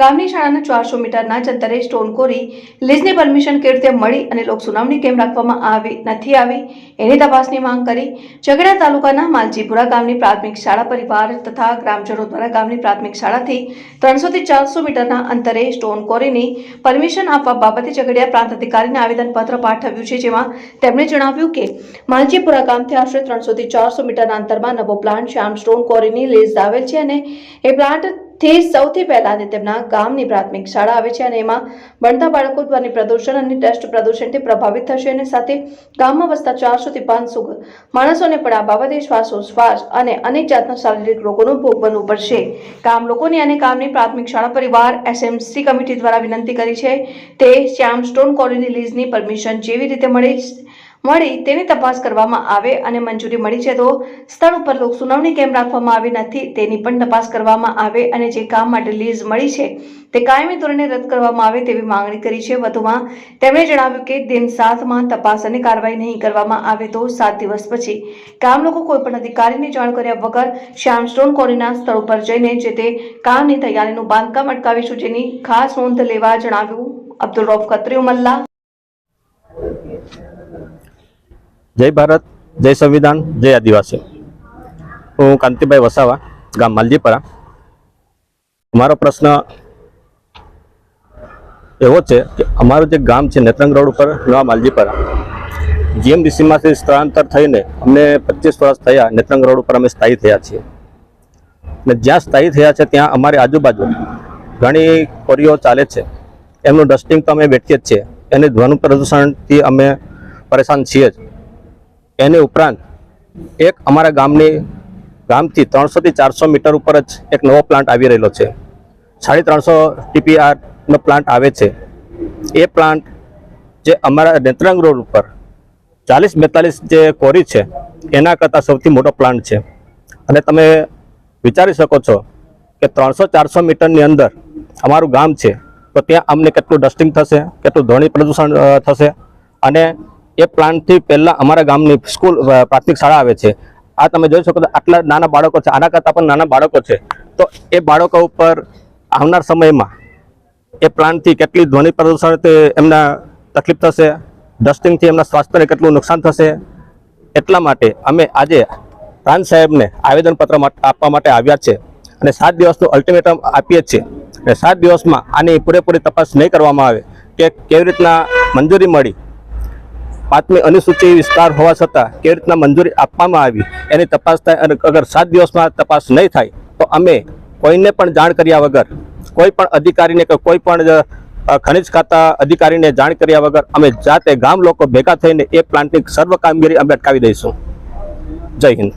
ગામની શાળાના 400 મીટરના જ અંતરે સ્ટોન કોરી લીઝની પરમિશન કેવી રીતે મળી અને લોક સુનાવણી કેમ રાખવામાં નથી આવી એની તપાસની માંગ કરી ઝઘડા તાલુકાના માલજીપુરા ગામની પ્રાથમિક શાળા પરિવાર તથા ગ્રામજનો દ્વારા ગામની પ્રાથમિક શાળાથી 300 થી 400 મીટરના અંતરે સ્ટોન કોરીની પરમિશન આપવા બાબતે ઝઘડિયા પ્રાંત અધિકારીને આવેદનપત્ર પાઠવ્યું છે, જેમાં તેમણે જણાવ્યું કે માલજીપુરા ગામથી આશરે 300 થી 400 મીટરના અંતરમાં નવો પ્લાન્ટ શ્યામ સ્ટોન કોરીની લીઝ આવેલ છે અને એ પ્લાન્ટ થી સૌથી પહેલા તેમના ગામની પ્રાથમિક શાળા આવે છે અને એમાં ભણતા બાળકો ધ્વનિ પ્રદૂષણ અને ડસ્ટ પ્રદૂષણથી પ્રભાવિત થશે અને સાથે ગામમાં વસતા 400 થી 500 માણસોને પણ આ બાબતે શ્વાસોશ્વાસ અને અનેક જાતના શારીરિક રોગોનો ભોગ બનવું પડશે। ગામ લોકોની અને ગામની પ્રાથમિક શાળા પરિવાર એસએમસી કમિટી દ્વારા વિનંતી કરી છે તે શ્યામ સ્ટોન કોલોની લીઝની પરમિશન જેવી રીતે મળી તેની તપાસ કરવામાં આવે અને મંજૂરી મળી છે તો સ્થળ ઉપર લોક સુનાવણી કેમ રાખવામાં આવી નથી તેની પણ તપાસ કરવામાં આવે અને જે કામ માટે લીઝ મળી છે તે કાયમી ધોરણે રદ કરવામાં આવે તેવી માંગણી કરી છે। વધુમાં તેમણે જણાવ્યું કે દિન 7માં તપાસ અને કાર્યવાહી નહીં કરવામાં આવે તો 7 દિવસ પછી ગામ લોકો કોઈ પણ અધિકારીને જાણ કર્યા વગર શ્યામ સ્ટોન કોરીના સ્થળ ઉપર જઈને જે તે કામની તૈયારીનું બાંધકામ અટકાવીશું, જેની ખાસ નોંધ લેવા જણાવ્યું। અબ્દુલ રૌફ ખત્રી ઉમલ્લા। जय भारत, जय संविधान, जय आदिवासी। हूँ कांतिभाई वसावा, गाम मालजीपरा। अमारो प्रश्न एवो छे कि अमारू जे गाम छे नेत्रंग रोड पर नवा मालजीपरा, जीएमडीसी में स्थलांतर थईने अमने 25 वर्ष थया नेत्रंग रोड पर अमे स्थायी थया छीए ने ज्यां स्थायी थया छे त्यां अमारी आजूबाजू घणी कोरीओ चाले छे। एमनुं डस्टिंग तो अमे वेठीए ज छीए, एने ध्वनि प्रदूषणथी अमे परेशान छीए ज। एने उपरांत एक अमारा गामथी 300 થી 400 मीटर पर ज एक नवो प्लांट आवी रहेलो छे। 350 टीपीआर नो प्लांट आवे छे। ए प्लांट जे अमारा नेत्रंग रोड पर 40-42 जे कोरी छे एना करता सौथी मोटो प्लांट छे अने तमे विचारी शको छो के 300-400 मीटर नी अंदर अमारुं गाम छे तो त्यां अमने केटलुं डस्टिंग थशे, केटलुं ध्वनि प्रदूषण थशे अने ए प्लांट थी पहला अमारा गामनी स्कूल प्राथमिक शाळा आवे छे। आ तमे जोई शको आटला नाना बाळको छे, आना करता पण नाना बाळको छे तो ए बाळको उपर आवनार समयमां ए प्लांट थी केटली ध्वनि प्रदूषण एमना तकलीफ थशे, डस्टिंग थी एमना स्वास्थ्यने केटलुं नुकसान थशे। एटला माटे अमे आजे प्रांत साहेबने आवेदनपत्र आपवा माटे आव्या छे अने 7 दिवसनुं अल्टिमेटम आपीए छीए अने 7 दिवसमां आनी पूरेपूरी तपास नहीं करवामां आवे के केवी रीतना मंजूरी मळी, 5મી अनुसूची विस्तार होवा छतां केवी रीतना मंजूरी आपवामां आवी एनी तपास थाय अने अगर 7 दिवसमां तपास नहीं थाय तो अमे कोईने पण जाण कर्या वगर, कोई पण अधिकारीने के कोई पण खनिज खाता अधिकारीने जाण कर्या वगर अमे जाते गाम लोको भेगा थईने ए प्लांटनी सर्व कामगीरी अमे अटकावी दईशुं। जय हिंद।